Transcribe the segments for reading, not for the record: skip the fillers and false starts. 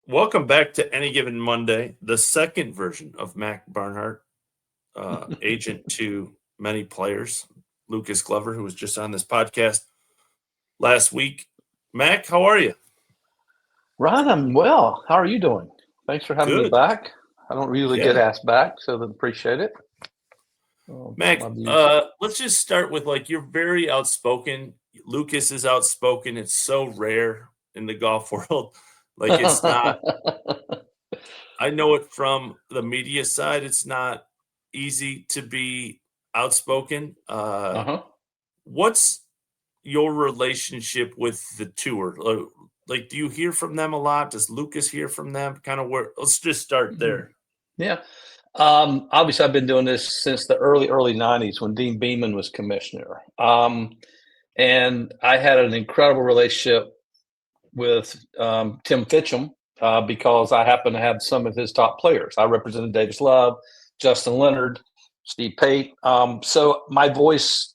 Welcome back to Any Given Monday, the second version of Mac Barnhardt, agent to many players. Lucas Glover, who was just on this podcast last week. Mac, how are you? Ron, I'm well. How are you doing? Thanks for having me Good. back. I don't usually get Yeah. asked back, so I appreciate it. Mac, My views. let's just start with you're very outspoken. Lucas is outspoken. It's so rare in the golf world. It's not, I know it from the media side. It's not easy to be outspoken. Uh-huh. What's your relationship with the tour? Do you hear from them a lot? Does Lucas hear from them? Kind of where? Let's just start Mhm. there. Yeah. Obviously, I've been doing this since the early 90s when Dean Beeman was commissioner. And I had an incredible relationship with Tim Fitchum because I happen to have some of his top players. I represented Davis Love, Justin Leonard, Steve Pate. So my voice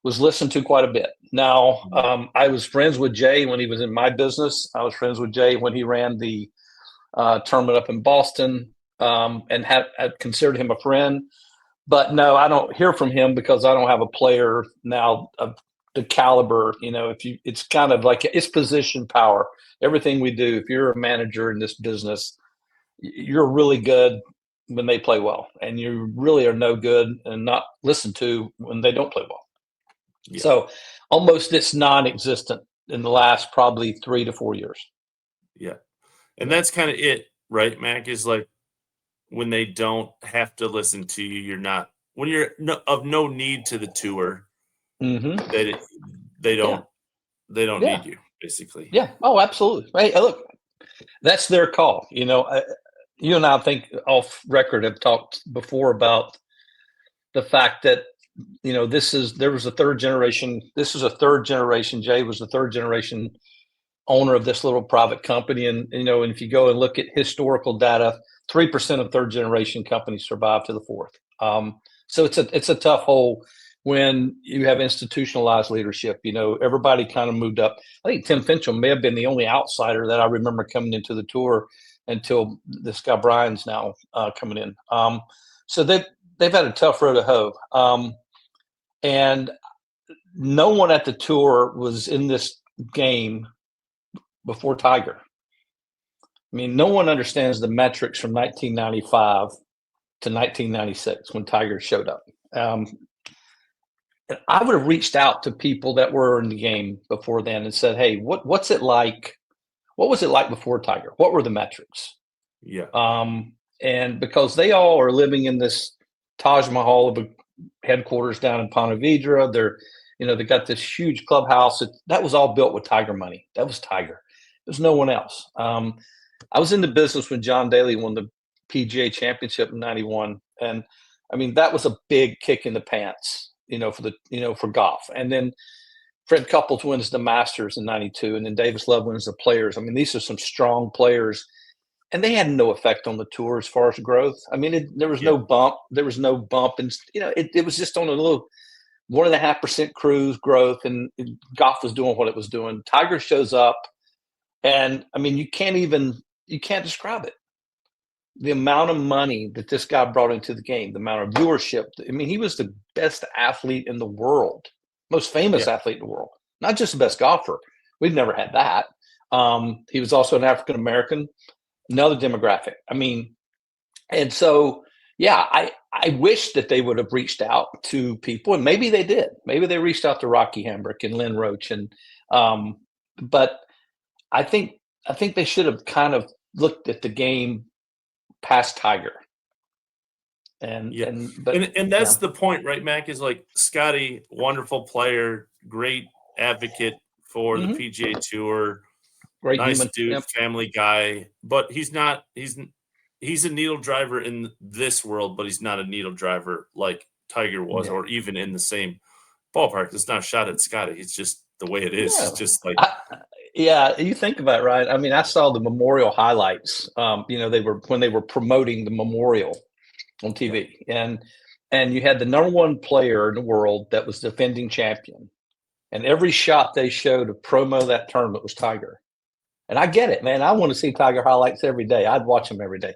was listened to quite a bit. Now, I was friends with Jay when he was in my business. I was friends with Jay when he ran the tournament up in Boston, and had considered him a friend. But no, I don't hear from him because I don't have a player now of the caliber. It's kind of like it's position power. Everything we do, if you're a manager in this business, you're really good when they play well, and you really are no good and not listened to when they don't play well. Yeah. So almost it's non-existent in the last probably 3 to 4 years. Yeah. And that's kind of it, right, Mac? Is when they don't have to listen to you, when you're of no need to the tour, Mm-hmm. they don't Yeah. need you, basically. Yeah. Oh, absolutely. Hey, look, that's their call. You and I think off record have talked before about the fact that there was a third generation. This is a third generation. Jay was the third generation owner of this little private company, and and if you go and look at historical data, 3% of third generation companies survive to the fourth. So it's a tough hole when you have institutionalized leadership. Everybody kind of moved up. I think Tim Fincham may have been the only outsider that I remember coming into the tour until this guy Brian's now coming in. So they've had a tough road to hoe, and no one at the tour was in this game before Tiger. I mean, no one understands the metrics from 1995 to 1996 when Tiger showed up. I would have reached out to people that were in the game before then and said, "Hey, what's it like? What was it like before Tiger? What were the metrics?" Yeah. And because they all are living in this Taj Mahal of a headquarters down in Ponte Vedra, they got this huge clubhouse. That was all built with Tiger money. That was Tiger. There's no one else. I was in the business when John Daly won the PGA Championship in '91, and I mean that was a big kick in the pants, for golf. And then Fred Couples wins the Masters in '92, and then Davis Love wins the Players. I mean, these are some strong players, and they had no effect on the tour as far as growth. I mean, there was no bump. There was no bump, and it was just on a little 1.5% cruise growth, and golf was doing what it was doing. Tiger shows up, and I mean, you can't describe it. The amount of money that this guy brought into the game, the amount of viewership. I mean, he was the best athlete in the world, most famous athlete in the world, not just the best golfer. We've never had that. He was also an African American, another demographic. I mean, and so, yeah, I wish that they would have reached out to people, and maybe they did. Maybe they reached out to Rocky Hambrick and Lynn Roach, but I think they should have kind of looked at the game past Tiger. And that's the point, right, Mac? Is Scotty, wonderful player, great advocate for the PGA Tour, great nice human dude, family guy, but he's a needle driver in this world, but he's not a needle driver like Tiger was, or even in the same ballpark. It's not a shot at Scotty. It's just the way it is. Yeah. It's just you think about it, right? I mean, I saw the Memorial highlights. When they were promoting the Memorial on TV, and you had the number one player in the world that was defending champion, and every shot they showed to promo that tournament was Tiger. And I get it, man. I want to see Tiger highlights every day. I'd watch them every day.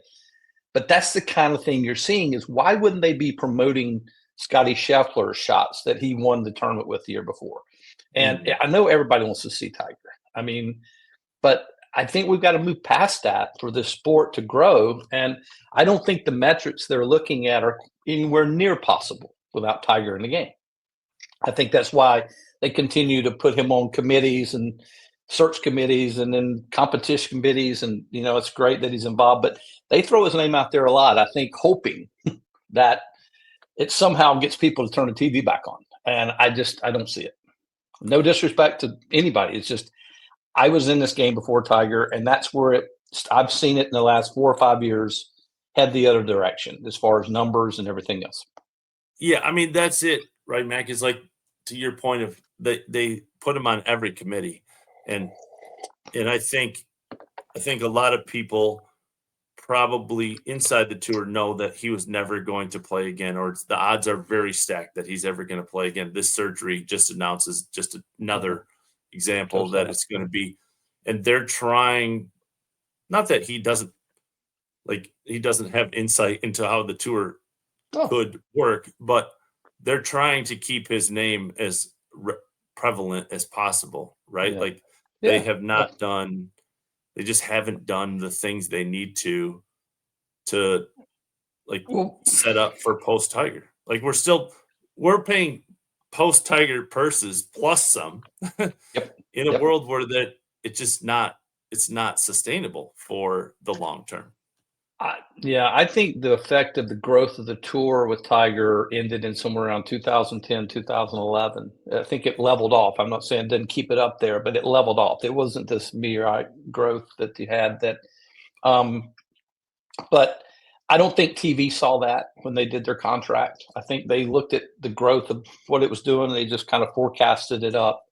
But that's the kind of thing you're seeing is why wouldn't they be promoting Scotty Scheffler's shots that he won the tournament with the year before? And Mhm. I know everybody wants to see Tiger. I mean, but I think we've got to move past that for this sport to grow. And I don't think the metrics they're looking at are anywhere near possible without Tiger in the game. I think that's why they continue to put him on committees and search committees and then competition committees. And, it's great that he's involved, but they throw his name out there a lot, I think, hoping that it somehow gets people to turn the TV back on. And I don't see it. No disrespect to anybody. It's just, I was in this game before Tiger, and that's where I've seen it in the last 4 or 5 years head the other direction as far as numbers and everything else. Yeah, I mean, that's it, right, Mac? Is like to your point of they put him on every committee, and I think a lot of people probably inside the tour know that he was never going to play again, or the odds are very stacked that he's ever going to play again. This surgery just announces just another example that it's going to be, and they're trying. Not that he doesn't have insight into how the tour could work, but they're trying to keep his name as prevalent as possible, right? Yeah. Like Yeah. they just haven't done the things they need to like Well, set up for post Tiger. Like we're paying post Tiger purses plus some yep. in a Yep. world where it's not sustainable for the long term. I think the effect of the growth of the tour with Tiger ended in somewhere around 2010, 2011. I think it leveled off. I'm not saying it didn't keep it up there, but it leveled off. It wasn't this meteoric growth that you had that. But I don't think TV saw that when they did their contract. I think they looked at the growth of what it was doing, and they just kind of forecasted it up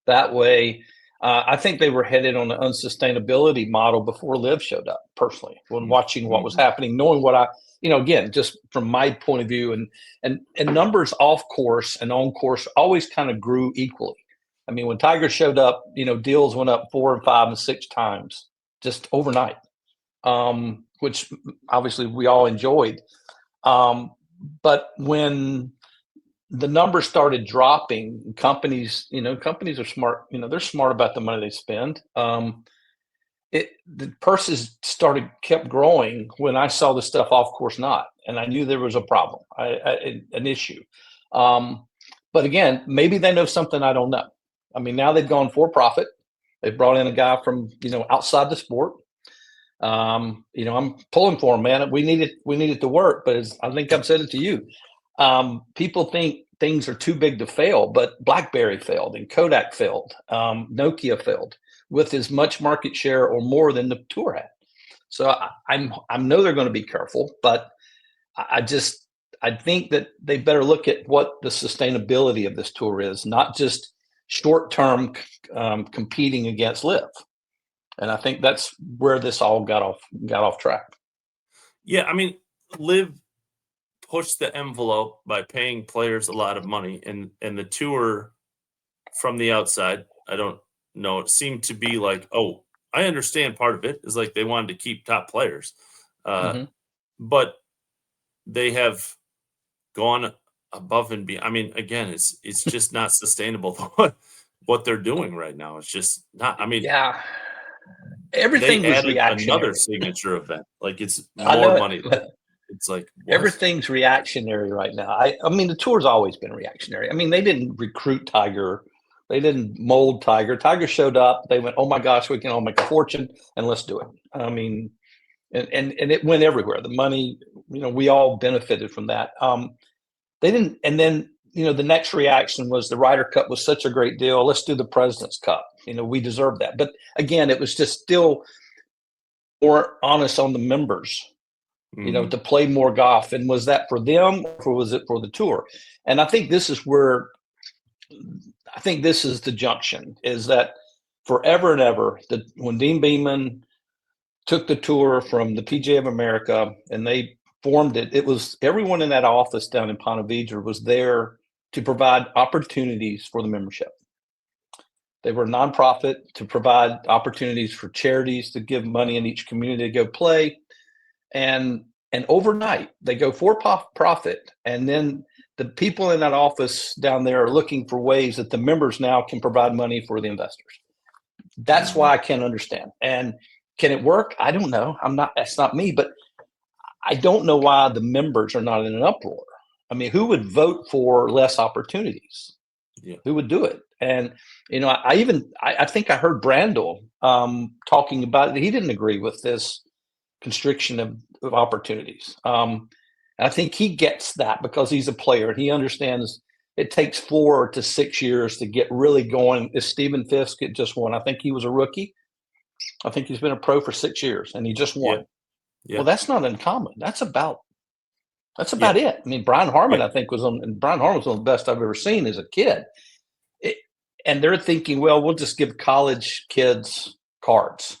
that way. I think they were headed on an unsustainability model before Liv showed up. Personally, when watching what was happening, knowing what again, just from my point of view, and numbers off course and on course always kind of grew equally. I mean, when Tiger showed up, deals went up 4 and 5 and 6 times just overnight. Which obviously we all enjoyed. But when the numbers started dropping, companies are smart. They're smart about the money they spend. The purses kept growing when I saw the stuff off course not, and I knew there was a problem, an issue. But again, maybe they know something I don't know. I mean, now they've gone for profit. They've brought in a guy from outside the sport. I'm pulling for him, man. We need it to work, but I think I've said it to you. People think things are too big to fail, but BlackBerry failed and Kodak failed. Nokia failed with as much market share or more than the tour had. So I know they're going to be careful, but I think that they better look at what the sustainability of this tour is, not just short-term competing against Liv. And I think that's where this all got off track. Yeah, I mean, Liv pushed the envelope by paying players a lot of money, and the tour from the outside, I don't know, it seemed to be like, oh, I understand part of it is like they wanted to keep top players, but they have gone above and beyond. I mean, again, it's just not sustainable what they're doing right now. It's just not. I mean, yeah. Everything they was added reactionary. another signature event. Like it's I know more it. money. Like, it's like what? Everything's reactionary right now. I mean, the tour's always been reactionary. I mean, they didn't recruit Tiger. They didn't mold Tiger. Tiger showed up. They went, oh my gosh, we can all make a fortune and let's do it. I mean, and it went everywhere. The money, we all benefited from that. They didn't, and then the next reaction was the Ryder Cup was such a great deal. Let's do the President's Cup. We deserve that. But again, it was just still more honest on the members, to play more golf. And was that for them or was it for the tour? And I think this is the junction, is that forever and ever, when Dean Beeman took the tour from the PGA of America and they formed it, it was everyone in that office down in Ponte Vedra was there to provide opportunities for the membership. They were a nonprofit to provide opportunities for charities to give money in each community to go play. And overnight, they go for profit. And then the people in that office down there are looking for ways that the members now can provide money for the investors. That's why I can't understand. And can it work? I don't know. That's not me, but I don't know why the members are not in an uproar. I mean, who would vote for less opportunities? Yeah. Who would do it? And, I think I heard Brandel talking about it. He didn't agree with this constriction of opportunities. I think he gets that because he's a player and he understands it takes 4 to 6 years to get really going. Is Stephen Fisk just won? I think he was a rookie. I think he's been a pro for 6 years and he just won. Yeah. Well, that's not uncommon. That's about it. I mean, Brian Harmon, I think Brian Harmon was one of the best I've ever seen as a kid. And they're thinking, well, we'll just give college kids cards.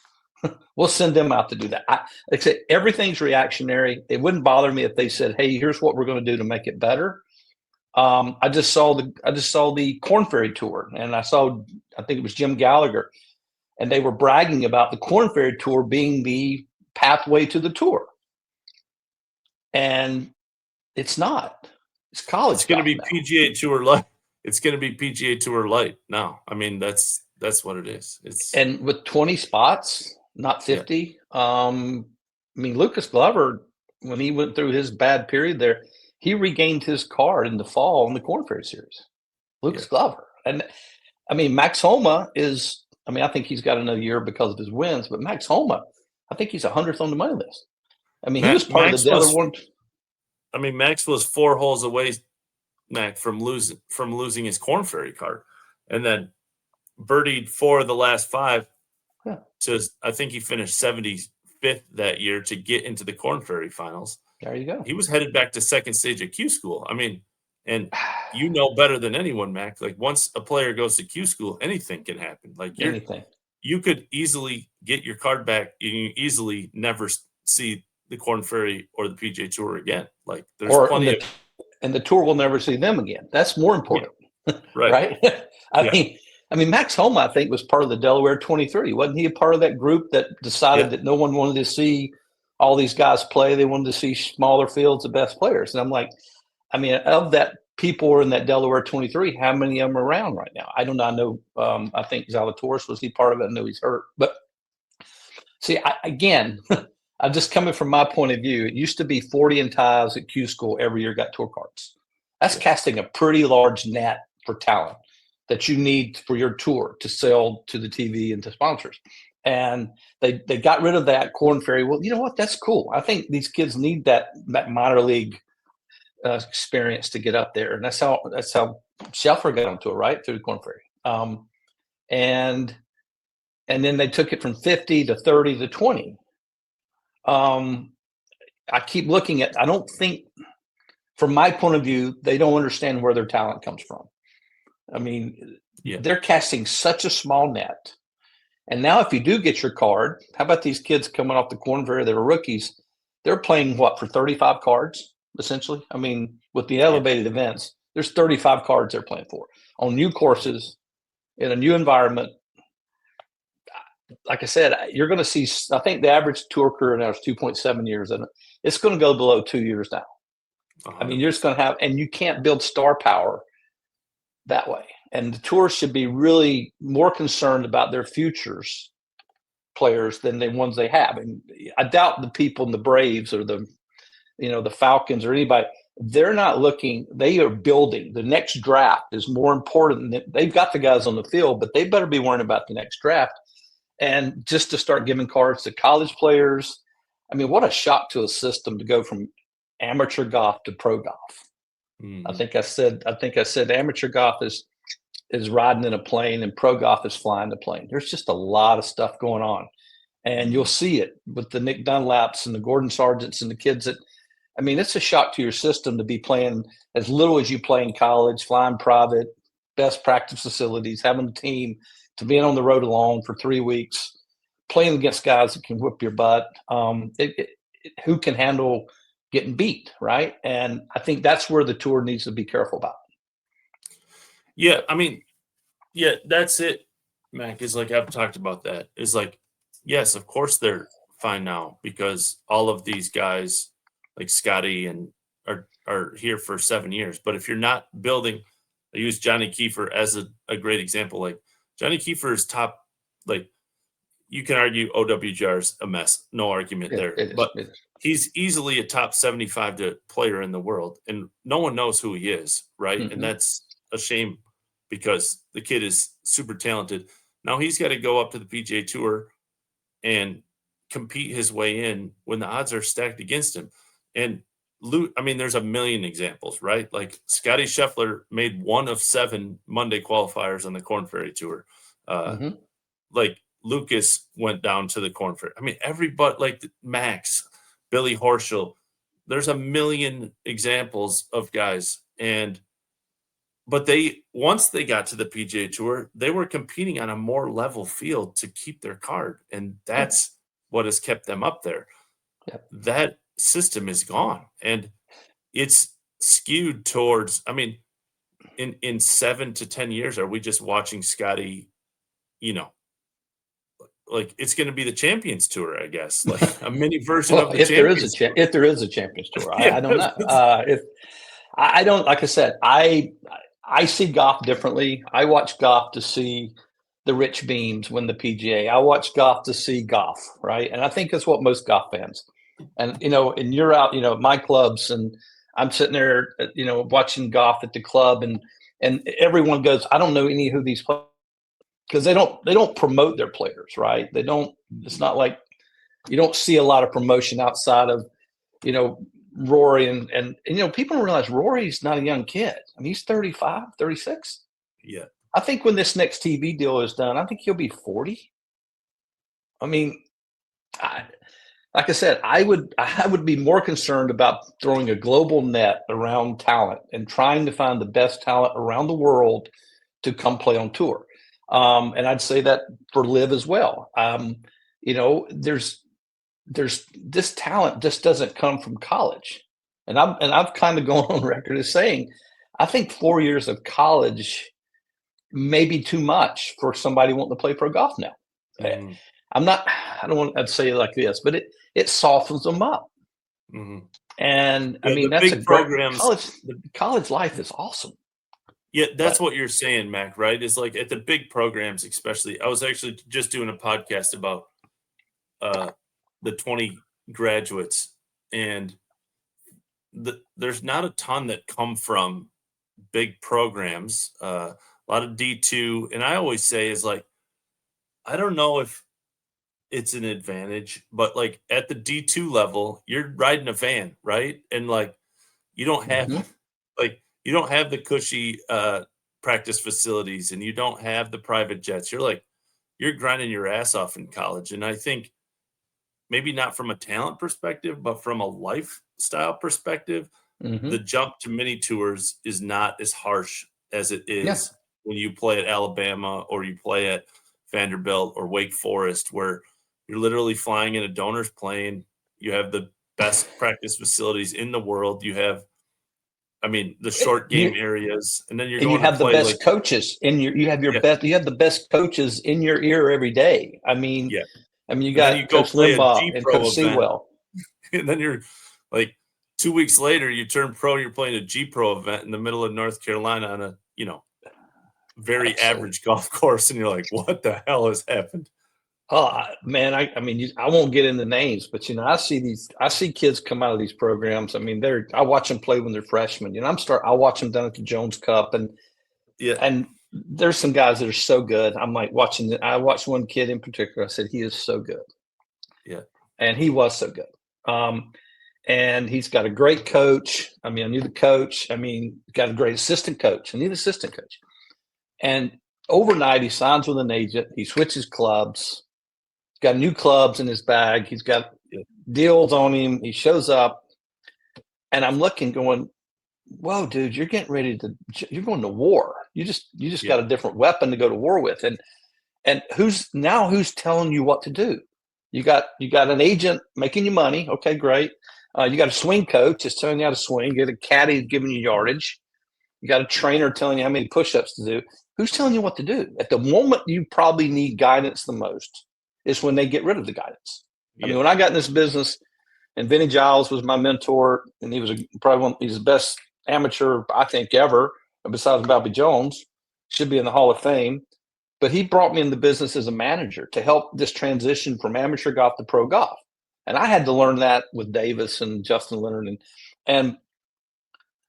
We'll send them out to do that. Like I said, everything's reactionary. It wouldn't bother me if they said, hey, here's what we're going to do to make it better. I just saw the Korn Ferry Tour, and I think it was Jim Gallagher, and they were bragging about the Korn Ferry Tour being the pathway to the tour. And it's not. It's college. It's going to be PGA Tour Light. It's going to be PGA Tour Light now. I mean, that's what it is. And with 20 spots, not 50. Yeah. I mean, Lucas Glover, when he went through his bad period there, he regained his card in the fall in the Korn Ferry Series. Lucas Glover. And I mean, Max Homa I think he's got another year because of his wins, but Max Homa, I think he's 100th on the money list. I mean, he was part of the other one. I mean, Max was 4 holes away, Mac, from losing his Korn Ferry card, and then birdied 4 of the last 5. Yeah. I think he finished 75th that year to get into the Korn Ferry finals. There you go. He was headed back to second stage at Q School. I mean, and you know better than anyone, Mac. Like once a player goes to Q School, anything can happen. Like anything. You could easily get your card back. You easily never see the Korn Ferry or the PGA Tour again. Like there's plenty and the tour will never see them again. That's more important. Yeah. Right. Right. I mean, Max Homa, I think, was part of the Delaware 23. Wasn't he a part of that group that decided that no one wanted to see all these guys play? They wanted to see smaller fields of best players. And I'm like, I mean, of that people were in that Delaware 23, how many of them are around right now? I don't know. I know, I think Zalatoris, was he part of it? I know he's hurt. But see, I'm just coming from my point of view. It used to be 40 and ties at Q School every year got tour cards. That's casting a pretty large net for talent that you need for your tour to sell to the TV and to sponsors. And they got rid of that Korn Ferry. Well, you know what? That's cool. I think these kids need that minor league experience to get up there. And that's how Scheffler got on tour, right? Through the Korn Ferry. And then they took it from 50 to 30 to 20. I keep looking at, I don't think, from my point of view, they don't understand where their talent comes from. I mean, they're casting such a small net. And now if you do get your card, how about these kids coming off the Korn Ferry that are rookies? They're playing for 35 cards, essentially? I mean, with the elevated events, there's 35 cards they're playing for on new courses in a new environment. Like I said, you're going to see, I think the average tour career now is 2.7 years, and it's going to go below 2 years now. I mean, you're just going to have, and you can't build star power that way. And the tour should be really more concerned about their futures players than the ones they have. And I doubt the people in the Braves or the Falcons or anybody, they're not looking, they are building. The next draft is more important than, they've got the guys on the field, but they better be worrying about the next draft. And just to start giving cards to college players, I mean, what a shock to a system to go from amateur golf to pro golf. Mm-hmm. I think I said amateur golf is riding in a plane and pro golf is flying the plane. There's just a lot of stuff going on. And you'll see it with the Nick Dunlaps and the Gordon Sargents and the kids that, I mean, it's a shock to your system to be playing as little as you play in college, flying private, best practice facilities, having a team, to being on the road alone for 3 weeks, playing against guys that can whip your butt. Who can handle getting beat, right? And I think that's where the tour needs to be careful about. Yeah, I mean, that's it. Mac, is like I've talked about that. Is like, yes, of course they're fine now because all of these guys like Scotty and are here for 7 years. But if you're not building, I use Johnny Kiefer as a great example. Like Johnny Kiefer is top, like you can argue OWGR is a mess, no argument Yeah, there. it is. But It is. he's easily a top 75 player in the world, and no one knows who he is, right? And Mhm. that's a shame because the kid is super talented. Now he's got to go up to the PGA Tour and compete his way in when the odds are stacked against him. And I mean, there's a million examples, right? Like Scotty Scheffler made one of 7 Monday qualifiers on the Corn Ferry Tour. Mhm. Like Lucas went down to the Corn Ferry. I mean, everybody, like Max, Billy Horschel. There's a million examples of guys, but once they got to the PGA Tour, they were competing on a more level field to keep their card, and Yeah. that's what has kept them up there. Yeah. That system is gone, and it's skewed towards. I mean, in 7 to 10 years, are we just watching Scotty? You know, like it's going to be the Champions Tour, I guess, like a mini version Well, of the if there is Champions Tour. if there is a Champions Tour, Yeah, I don't know. If I don't, like I said, I see golf differently. I watch golf to see the Rich Beams win the PGA. I watch golf to see golf, right? And I think that's what most golf fans. And and you're out, at my clubs, and I'm sitting there, watching golf at the club, and everyone goes, I don't know any who these players, because they don't promote their players, right? They don't. It's not like you don't see a lot of promotion outside of Rory and people don't realize Rory's not a young kid. I mean, he's 35, 36. yeah. I think when this next TV deal is done, I think he'll be 40. I mean, like I said, I would be more concerned about throwing a global net around talent and trying to find the best talent around the world to come play on tour. And I'd say that for Live as well. There's this talent just doesn't come from college, and I've kind of gone on record as saying I think 4 years of college may be too much for somebody wanting to play pro golf now. Mhm, I don't want to say it like this, but it softens them up. mhm. And I Yeah, mean, the that's a big great programs. college life is awesome. Yeah, that's But what you're saying, Mac, right? Is like at the big programs, especially. I was actually just doing a podcast about uh, the 20 graduates, and there's not a ton that come from big programs. A lot of D2, and I always say is like, I don't know if it's an advantage, but like at the D2 level, you're riding a van, right? And like you don't have Mhm. like you don't have the cushy practice facilities and you don't have the private jets. You're grinding your ass off in college. And I think maybe not from a talent perspective, but from a lifestyle perspective, the Mhm. jump to mini tours is not as harsh as it Yeah. is when you play at Alabama or you play at Vanderbilt or Wake Forest, where you're literally flying in a donor's plane. You have the best practice facilities in the world. You have, I mean, the short game You areas, and then you're and you going to have the play like, best coaches in your yeah, you have the best coaches in your ear every day. yeah. You And then you got go Coach play a Limbaugh G and Coach Pro event, Sewell. and then you're like 2 weeks later, you turn pro, you're playing a G Pro event in the middle of North Carolina on a, very That's average golf course, and you're like, what the hell has happened? man, I won't get into names, but I see kids come out of these programs. I mean, I watch them play when they're freshmen. I watch them down at the Jones Cup, Yeah, and there's some guys that are so good. I'm like I watched one kid in particular. I said, he is so good. yeah, And he was so good. And he's got a great coach. I mean, I knew the coach. I mean, got a great assistant coach. I knew the assistant coach. And overnight, he signs with an agent. He switches clubs. He's got new clubs in his bag. He's got yeah, deals on him. He shows up, and I'm looking, going, "Whoa, dude, you're going to war. You just yeah, got a different weapon to go to war with." And who's telling you what to do? You got an agent making you money. Okay, great. You got a swing coach that's telling you how to swing. You got a caddy giving you yardage. You got a trainer telling you how many push-ups to do. Who's telling you what to do? At the moment you probably need guidance the most is when they get rid of the guidance. I mean, when I got in this business, and Vinny Giles was my mentor, and he was he's the best amateur, I think, ever, besides Bobby Jones. Should be in the Hall of Fame. But he brought me in the business as a manager to help this transition from amateur golf to pro golf. And I had to learn that with Davis and Justin Leonard. And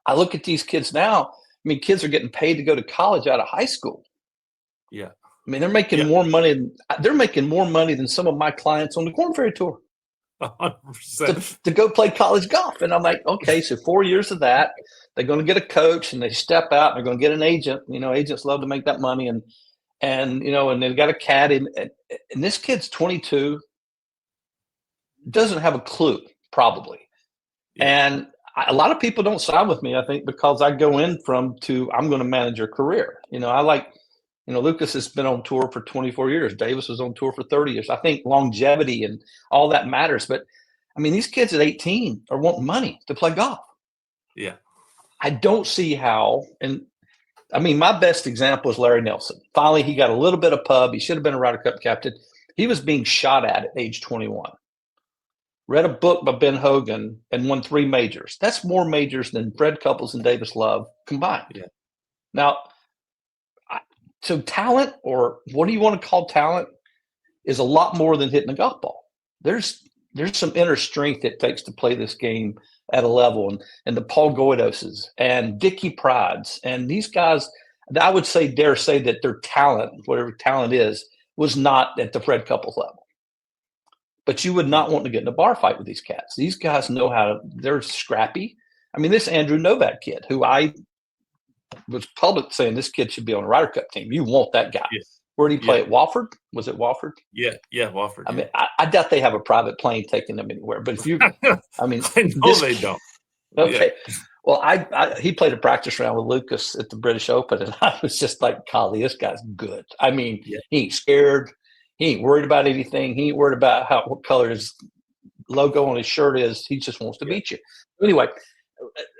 I look at these kids now. I mean, kids are getting paid to go to college out of high school. Yeah. I mean, they're making more money. They're making more money than some of my clients on the Korn Ferry Tour 100%. to go play college golf. And I'm like, okay, so 4 years of that, they're going to get a coach and they step out and they're going to get an agent. You know, agents love to make that money. And you know, and they've got a caddy. And this kid's 22, doesn't have a clue, probably. Yeah. And a lot of people don't sign with me, I think, because I go in I'm going to manage your career. You know, Lucas has been on tour for 24 years. Davis was on tour for 30 years. I think longevity and all that matters. But, I mean, these kids at 18 are wanting money to play golf. Yeah. I don't see how. And, I mean, my best example is Larry Nelson. Finally, he got a little bit of pub. He should have been a Ryder Cup captain. He was being shot at age 21. Read a book by Ben Hogan and won 3 majors. That's more majors than Fred Couples and Davis Love combined. Yeah. Now, so talent, or what do you want to call talent, is a lot more than hitting a golf ball. There's some inner strength it takes to play this game at a level, and the Paul Goydoses and Dickie Prides and these guys, I would dare say that their talent, whatever talent is, was not at the Fred Couples level. But you would not want to get in a bar fight with these cats. These guys know they're scrappy. I mean, this Andrew Novak kid, who I was public saying this kid should be on a Ryder Cup team. You want that guy. Yeah. Where did he play? At Wofford? Was it Wofford? Yeah, Wofford. I mean, I doubt they have a private plane taking them anywhere. But if you, I mean, I know they don't. Okay. Yeah. Well, he played a practice round with Lucas at the British Open, and I was just like, golly, this guy's good. I mean, he ain't scared. He ain't worried about anything. He ain't worried about what color his logo on his shirt is. He just wants to beat you. Anyway,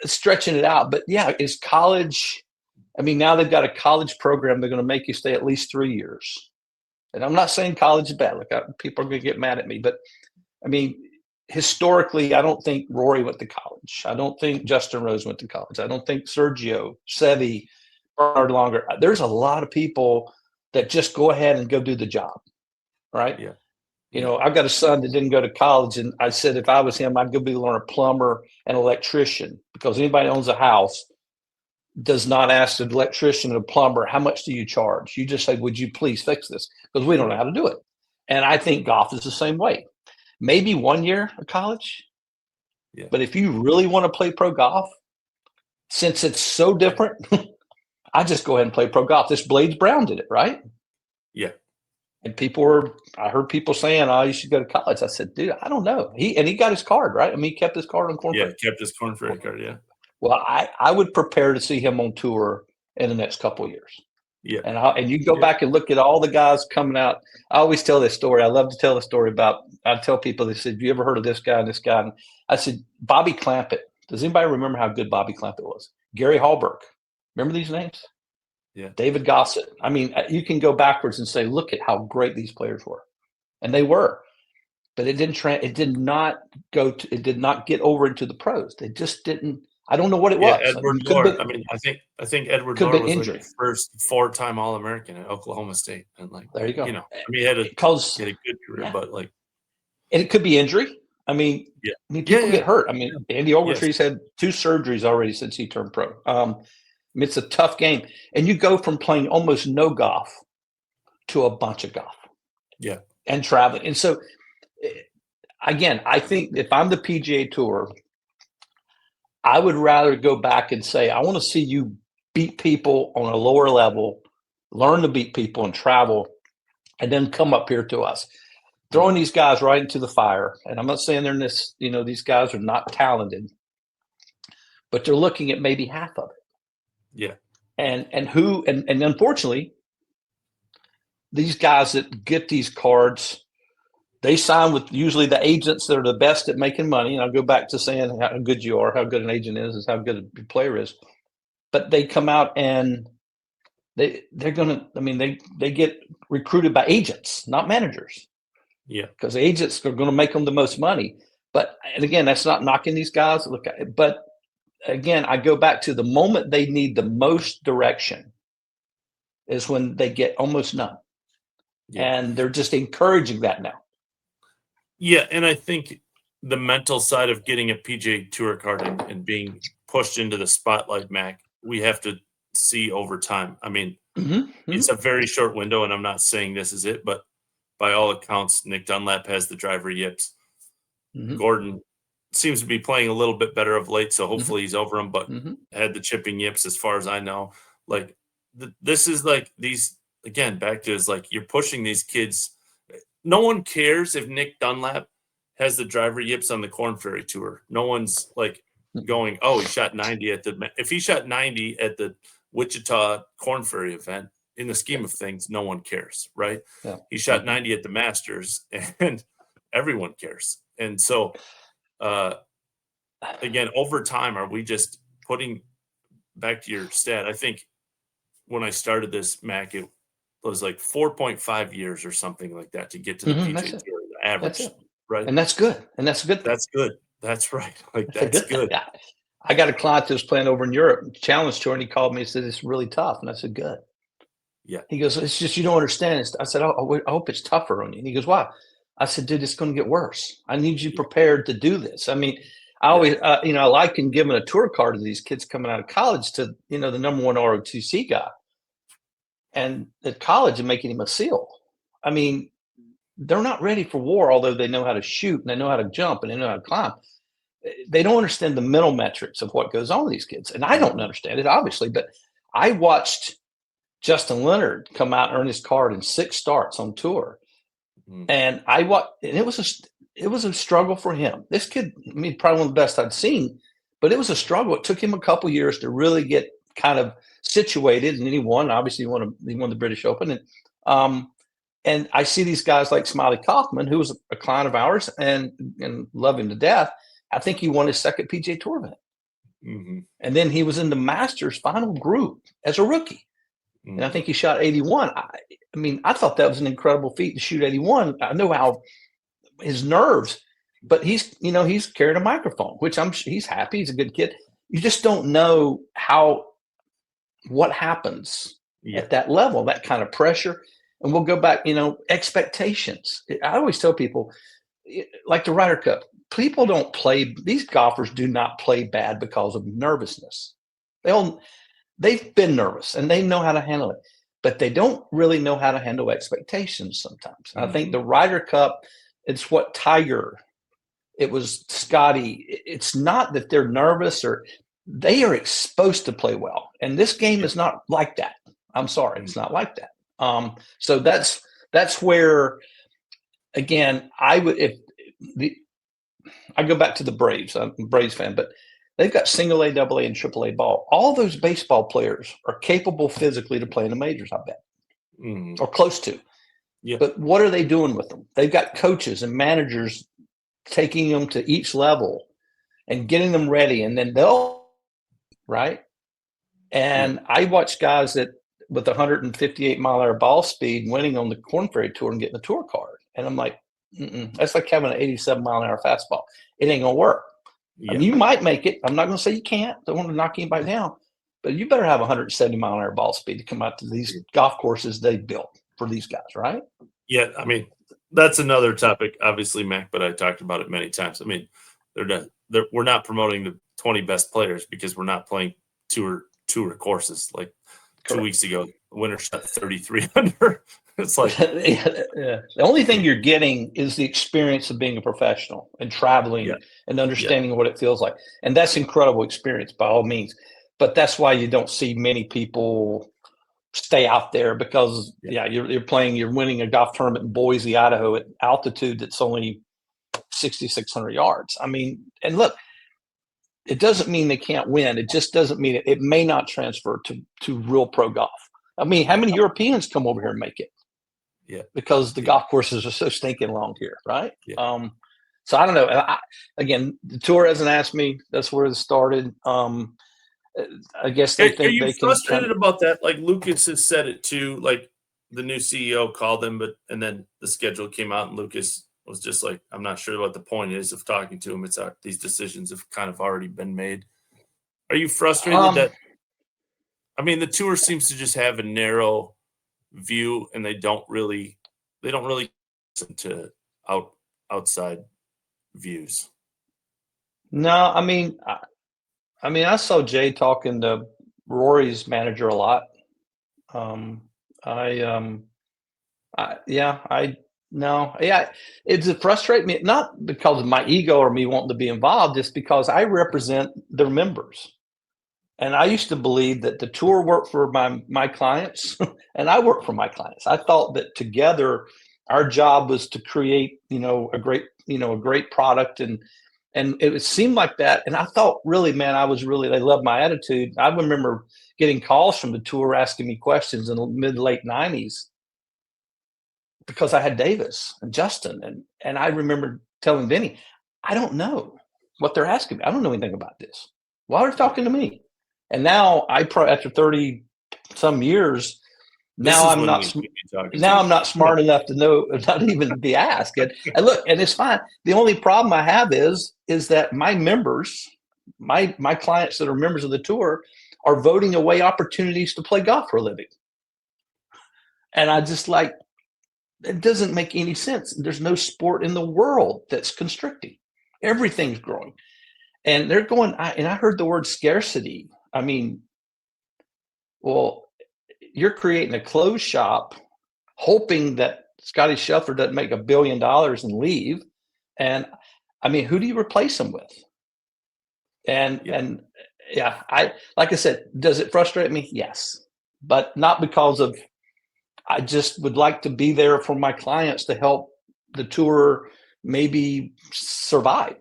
stretching it out. But, yeah, is college – I mean, now they've got a college program. They're going to make you stay at least 3 years. And I'm not saying college is bad. Look, people are going to get mad at me. But, I mean, historically, I don't think Rory went to college. I don't think Justin Rose went to college. I don't think Sergio, Seve, Bernard Longer. There's a lot of people that just go ahead and go do the job. Right? Yeah. You know, I've got a son that didn't go to college, and I said if I was him, I'd go learn a plumber and electrician, because anybody owns a house does not ask the electrician and a plumber, how much do you charge? You just say, would you please fix this? Because we don't know how to do it. And I think golf is the same way. Maybe 1 year of college, but if you really want to play pro golf, since it's so different, I just go ahead and play pro golf. This Blades Brown did it, right? Yeah. And I heard people saying, oh, you should go to college. I said, dude, I don't know. He got his card, right? I mean, he kept his card on Korn Ferry. Yeah, kept his Korn Ferry card, yeah. Well, I would prepare to see him on tour in the next couple of years. Yeah. And you go back and look at all the guys coming out. I always tell this story. I love to tell the story about, I tell people, they said, have you ever heard of this guy and this guy? And I said, Bobby Clampett. Does anybody remember how good Bobby Clampett was? Gary Hallberg. Remember these names? Yeah. David Gossett. I mean, you can go backwards and say, look at how great these players were. And they were. But it did not get over into the pros. They just didn't. I don't know what it was. Edward Moore. I think Edward Moore was like the first 4-time All-American at Oklahoma State. And there you go. You know, I mean, he had a good career, but like. And it could be injury. I mean, people get hurt. I mean, Andy Ogletree's had 2 surgeries already since he turned pro. It's a tough game. And you go from playing almost no golf to a bunch of golf. Yeah. And traveling. And so, again, I think if I'm the PGA Tour, I would rather go back and say, I want to see you beat people on a lower level, learn to beat people and travel, and then come up here to us. Throwing these guys right into the fire. And I'm not saying these guys are not talented, but they're looking at maybe half of it. Yeah. And unfortunately, these guys that get these cards, they sign with usually the agents that are the best at making money. And I'll go back to saying how good you are, how good an agent is how good a player is. but they come out and they're gonna. I mean, they get recruited by agents, not managers, Yeah. because agents are going to make them the most money. But and again, that's not knocking these guys. Look, but again, I go back to the moment they need the most direction is when they get almost none, Yeah. and they're just encouraging that now. Yeah, and I think the mental side of getting a PGA Tour card and being pushed into the spotlight, Mac, we have to see over time. I mean, it's a very short window, and I'm not saying this is it, but by all accounts, Nick Dunlap has the driver yips. Gordon seems to be playing a little bit better of late, so hopefully he's over him, but had the chipping yips as far as I know. Like, this is like these, again, back to is like you're pushing these kids. No one cares if Nick Dunlap has the driver yips on the Corn Ferry Tour. No one's like going, oh, he shot 90 at the – if he shot 90 at the Wichita Corn Ferry event, in the scheme of things, no one cares, right? Yeah. He shot 90 at the Masters, and everyone cares. And so, again, over time, are we just putting – back to your stat, I think when I started this, Mac, it was like 4.5 years or something like that to get to the PGA Tour, the average, right? And that's good. And that's a good thing. That's good. That's right. Like, That's good. I got a client that was playing over in Europe, Challenge Tour, and he called me and said, it's really tough. And I said, good. Yeah. He goes, it's just you don't understand. I said, oh, I hope it's tougher on you. And he goes, why? I said, dude, it's going to get worse. I need you prepared to do this. I mean, I always, I liken giving a tour card to these kids coming out of college to, the number one ROTC guy. And at college and making him a SEAL. I mean, they're not ready for war, although they know how to shoot and they know how to jump and they know how to climb. They don't understand the mental metrics of what goes on with these kids. And I don't understand it, obviously, but I watched Justin Leonard come out and earn his card in 6 starts on tour. And it was a struggle for him. This kid, I mean, probably one of the best I'd seen, but it was a struggle. It took him a couple years to really get kind of situated, and then he won. Obviously, he won the British Open, and I see these guys like Smiley Kaufman, who was a client of ours and love him to death. I think he won his second PGA Tour event, and then he was in the Masters final group as a rookie, and I think he shot 81. I mean, I thought that was an incredible feat to shoot 81. I know how his nerves, but he's carrying a microphone, which he's happy. He's a good kid. You just don't know what happens at that level, that kind of pressure. And we'll go back, expectations. I always tell people, like the Ryder Cup, people don't play, these golfers do not play bad because of nervousness. They've been nervous and they know how to handle it, but they don't really know how to handle expectations sometimes. I think the Ryder Cup, it's what Tiger, it was Scotty. It's not that they're nervous or they are supposed to play well. And this game is not like that. I'm sorry. It's not like that. So that's where, again, I go back to the Braves. I'm a Braves fan, but they've got single A, double A, and triple A ball. All those baseball players are capable physically to play in the majors, I bet, or close to. Yeah. But what are they doing with them? They've got coaches and managers taking them to each level and getting them ready, and then right? And I watch guys that with 158 mile an hour ball speed winning on the Corn Ferry Tour and getting the tour card. And I'm like, that's like having an 87 mile an hour fastball. It ain't going to work. Yeah. I mean, you might make it. I'm not going to say you can't. Don't want to knock anybody down. But you better have 170 mile an hour ball speed to come out to these golf courses they built for these guys, right? Yeah, I mean, that's another topic, obviously, Mac, but I talked about it many times. I mean, we're not promoting the 20 best players because we're not playing tour courses. Like 2 weeks ago, the winner shot 33 under. It's like the only thing you're getting is the experience of being a professional and traveling and understanding what it feels like. And that's incredible experience by all means. But that's why you don't see many people stay out there because you're winning a golf tournament in Boise, Idaho at altitude that's only 6,600 yards. I mean, and look, it doesn't mean they can't win. It just doesn't mean it may not transfer to real pro golf. I mean, how many Europeans come over here and make it? Yeah, because the golf courses are so stinking long here, right? Yeah. So I don't know. Again, the tour hasn't asked me. That's where it started. I guess Are they think you they can kind frustrated about that? Like Lucas has said it too. Like the new CEO called him, and then the schedule came out, and Lucas was just like, "I'm not sure what the point is of talking to him. It's these decisions have kind of already been made." Are you frustrated of. that? I mean, the tour seems to just have a narrow view, and they don't really listen to outside views. No, I saw Jay talking to Rory's manager a lot. Um, I, yeah, I no, yeah, it frustrates me not because of my ego or me wanting to be involved, it's because I represent their members. And I used to believe that the tour worked for my clients and I worked for my clients. I thought that together our job was to create, a great product and it seemed like that. And I thought really, man, they loved my attitude. I remember getting calls from the tour asking me questions in the mid late 90s because I had Davis and Justin. And I remember telling Vinny, I don't know what they're asking me. I don't know anything about this. Why are they talking to me? And now after 30 some years, This now is I'm when not we should be talking to now you. I'm not smart enough to know, not even be asked. And look, and it's fine. The only problem I have is that my members, my clients that are members of the tour, are voting away opportunities to play golf for a living. And I just like it doesn't make any sense. There's no sport in the world that's constricting. Everything's growing. And they're going, I heard the word scarcity. I mean, well, you're creating a clothes shop hoping that Scotty Scheffler doesn't make $1 billion and leave. And I mean, who do you replace him with? Yeah. And yeah, like I said, does it frustrate me? Yes, but not because of. I just would like to be there for my clients to help the tour maybe survive.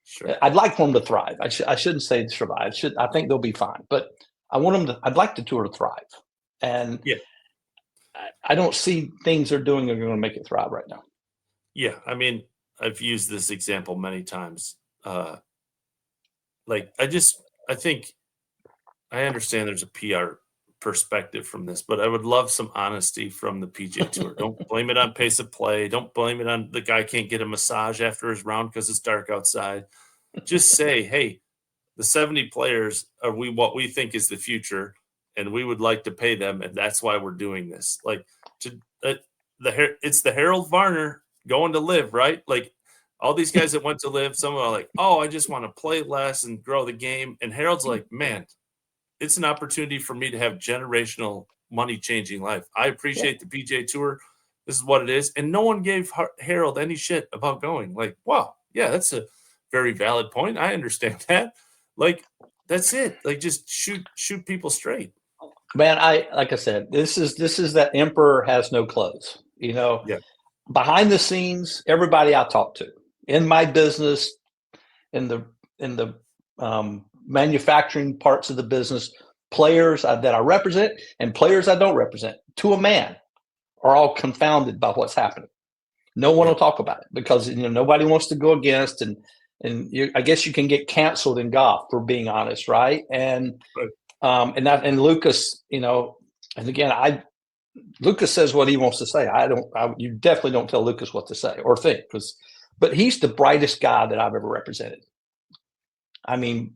Sure. I'd like for them to thrive. I shouldn't say survive. I think they'll be fine, but I want them to. I'd like the tour to thrive, and Yeah. I don't see things they're doing are going to make it thrive right now. Yeah. I mean, I've used this example many times. Like, I think I understand there's a PR perspective from this, but I would love some honesty from the PGA Tour. Don't blame it on pace of play. Don't blame it on the guy can't get a massage after his round because it's dark outside. Just say, hey, the 70 players are what we think is the future, and we would like to pay them, and that's why we're doing this. Like, to it's the Harold Varner going to live, right? Like all these guys that went to live, some are like, oh, I just want to play less and grow the game. And Harold's like, man, it's an opportunity for me to have generational money changing life. I Yeah, appreciate the PGA Tour. This is what it is. And no one gave Harold any shit about going. Like, wow, yeah, that's a very valid point. I understand that. Like, that's it. Like, just shoot people straight. man. Like I said, this is that emperor has no clothes. Yeah. Behind the scenes, everybody I talk to in my business, in the manufacturing parts of the business, players that I represent and players I don't represent, to a man, are all confounded by what's happening. No one Yeah. will talk about it because nobody wants to go against, and I guess you can get canceled in golf for being honest, right? Right. And Lucas, and again, Lucas says what he wants to say. You definitely don't tell Lucas what to say or think, but he's the brightest guy that I've ever represented. I mean,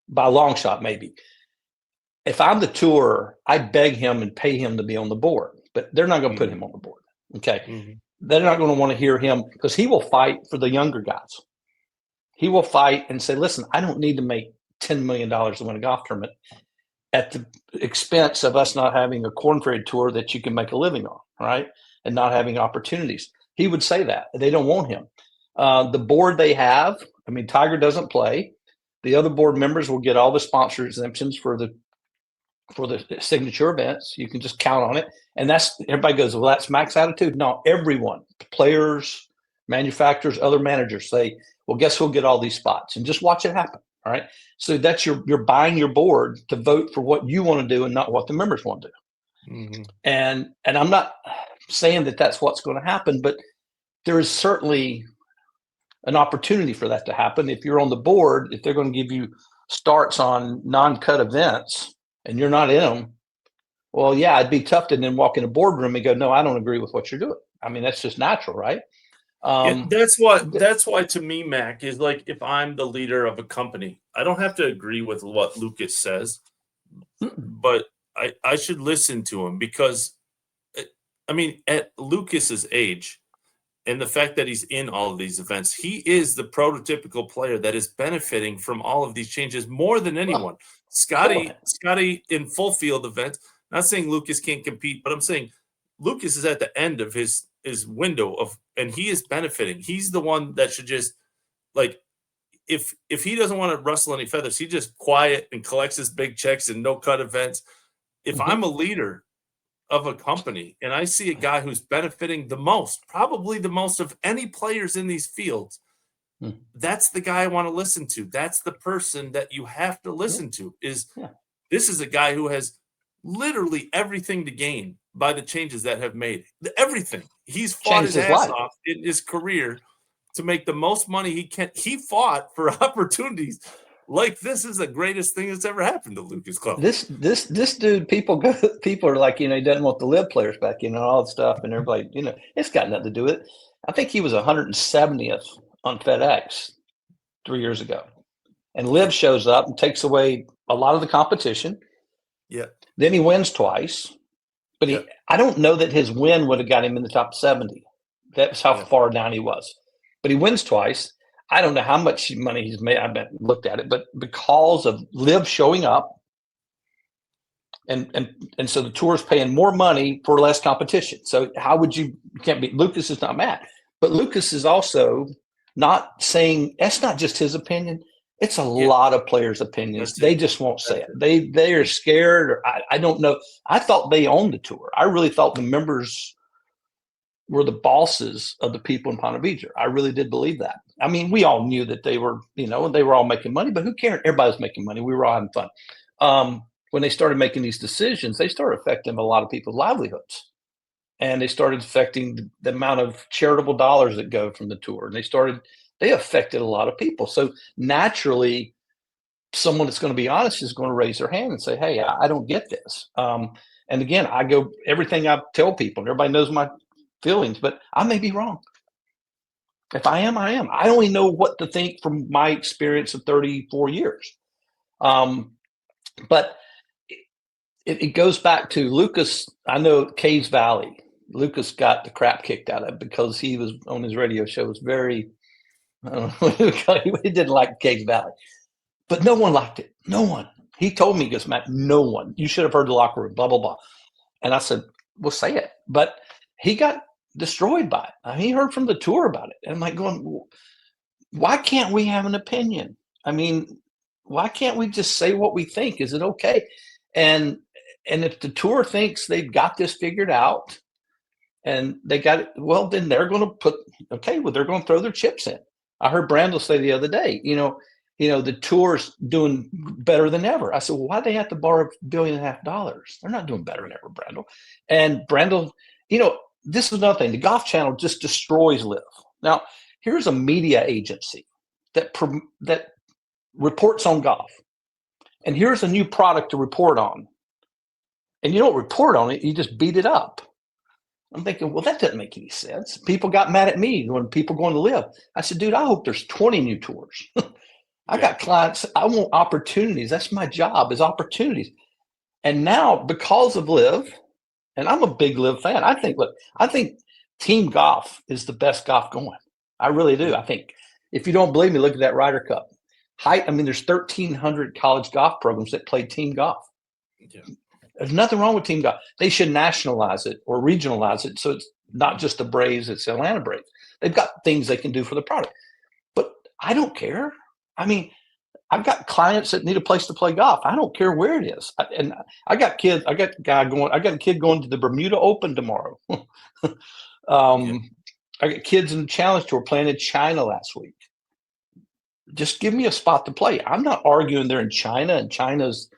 by a long shot, maybe. If I'm the tour, I beg him and pay him to be on the board, but they're not going to put him on the board. Okay. Mhm. They're not going to want to hear him because he will fight for the younger guys. He will fight and say, listen, I don't need to make $10 million to win a golf tournament at the expense of us not having a Corn Ferry Tour that you can make a living on, right? And not having opportunities. He would say that. They don't want him. The board they have, I mean, Tiger doesn't play. The other board members will get all the sponsor exemptions for the signature events. You can just count on it. And everybody goes, well, that's Mac's attitude. No, everyone, players, manufacturers, other managers say, well, guess who'll get all these spots? And just watch it happen. All right. So that's you're buying your board to vote for what you want to do and not what the members want to do. Mhm. And I'm not saying that that's what's going to happen, but there is certainly an opportunity for that to happen. If you're on the board, if they're going to give you starts on non-cut events and you're not in them, well, yeah, it'd be tough to then walk in a boardroom and go, no, I don't agree with what you're doing. I mean, that's just natural, right? Yeah, that's why to me, Mac, is like if I'm the leader of a company, I don't have to agree with what Lucas says, but I should listen to him because I mean, at Lucas's age and the fact that he's in all of these events, he is the prototypical player that is benefiting from all of these changes more than anyone. Scotty in full field events, not saying Lucas can't compete, but I'm saying Lucas is at the end of his window of, and he is benefiting. He's the one that should just like, if he doesn't want to rustle any feathers, he just quiet and collects his big checks and no cut events. If I'm a leader of a company and I see a guy who's benefiting the most, probably the most of any players in these fields, that's the guy I want to listen to. That's the person that you have to listen to. This is a guy who has literally everything to gain by the changes that have made. Everything. He's fought his ass off in his career to make the most money he can. He fought for opportunities. Like, this is the greatest thing that's ever happened to Lucas Club. This dude, people are like, he doesn't want the live players back, all that stuff, and everybody, it's got nothing to do with it. I think he was 170th on FedEx 3 years ago, and live shows up and takes away a lot of the competition. Yeah. Then he wins twice, but I don't know that his win would have got him in the top 70. That's how far down he was. But he wins twice. I don't know how much money he's made. I haven't looked at it, but because of live showing up, and so the tour is paying more money for less competition. So how would you can't be? Lucas is not mad, but Lucas is also not saying that's not just his opinion. It's a lot of players' opinions. They just won't say it. They are scared, or I don't know. I thought they owned the tour. I really thought the members were the bosses of the people in Ponte Vedra. I really did believe that. I mean, we all knew that they were, they were all making money, but who cared? Everybody's making money. We were all having fun. When they started making these decisions, they started affecting a lot of people's livelihoods. And they started affecting the amount of charitable dollars that go from the tour. And they affected a lot of people. So naturally, someone that's going to be honest is going to raise their hand and say, hey, I don't get this. And again, everything I tell people, and everybody knows my feelings, but I may be wrong. If I am, I am. I only know what to think from my experience of 34 years. But it goes back to Lucas. I know Caves Valley, Lucas got the crap kicked out of it because he was on his radio show, was very, I don't know, he didn't like Caves Valley, but no one liked it. No one. He told me, he goes, Matt, no one. You should have heard the locker room, blah, blah, blah. And I said, well, say it. But he got destroyed by it. He heard from the tour about it. And I'm like going, why can't we have an opinion? I mean, why can't we just say what we think? Is it okay? And if the tour thinks they've got this figured out and they got it, well, then they're going to they're going to throw their chips in. I heard Brandel say the other day, the tour's doing better than ever. I said, well, why do they have to borrow $1.5 billion? They're not doing better than ever, Brandel. And Brandel, this is another thing. The Golf Channel just destroys live. Now, here's a media agency that reports on golf. And here's a new product to report on. And you don't report on it, you just beat it up. I'm thinking, well, that doesn't make any sense. People got mad at me when people going to live. I said, dude, I hope there's 20 new tours. I got clients. I want opportunities. That's my job, is opportunities. And now, because of live, and I'm a big live fan, I think team golf is the best golf going. I really do. I think if you don't believe me, look at that Ryder Cup. There's 1,300 college golf programs that play team golf. Yeah. There's nothing wrong with team golf. They should nationalize it or regionalize it so it's not just the Braves, it's the Atlanta Braves. They've got things they can do for the product. But I don't care. I mean, I've got clients that need a place to play golf. I don't care where it is. And I got kids. I got a kid going to the Bermuda Open tomorrow. I got kids in the Challenge Tour playing in China last week. Just give me a spot to play. I'm not arguing they're in China and China's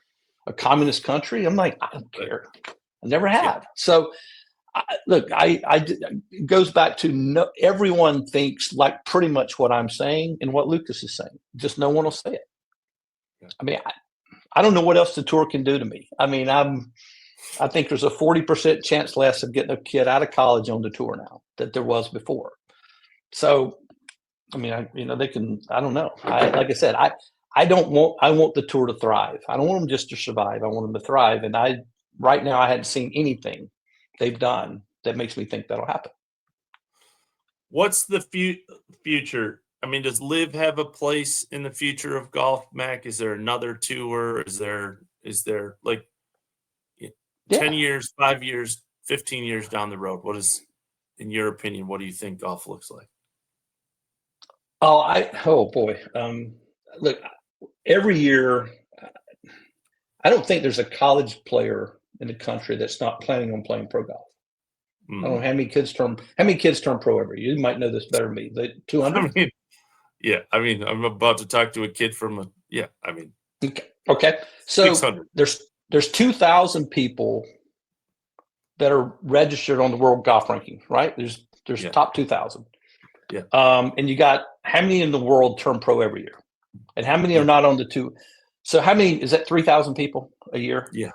a communist country. I'm like, I don't care. I never have. Yeah. So it goes back to everyone thinks like pretty much what I'm saying and what Lucas is saying. Just no one will say it. I mean, I don't know what else the tour can do to me. I mean, I think there's a 40% chance less of getting a kid out of college on the tour now that there was before. So, I mean, they can. I don't know. Like I said, I want the tour to thrive. I don't want them just to survive. I want them to thrive. And right now, I hadn't seen anything they've done that makes me think that'll happen. What's the future? I mean, does LIV have a place in the future of golf, Mac? Is there another tour? Is there like 10 years, 5 years, 15 years down the road? What is, in your opinion, what do you think golf looks like? Oh boy. Look, every year, I don't think there's a college player in the country that's not planning on playing pro golf. I don't know how many kids turn pro every year. You might know this better than me. 200? I mean, I'm about to talk to a kid Okay. So 600. There's 2,000 people that are registered on the world golf ranking, right? There's top 2,000. Yeah. And you got how many in the world turn pro every year? And how many are not on the two? So how many, is that 3,000 people a year? Yeah.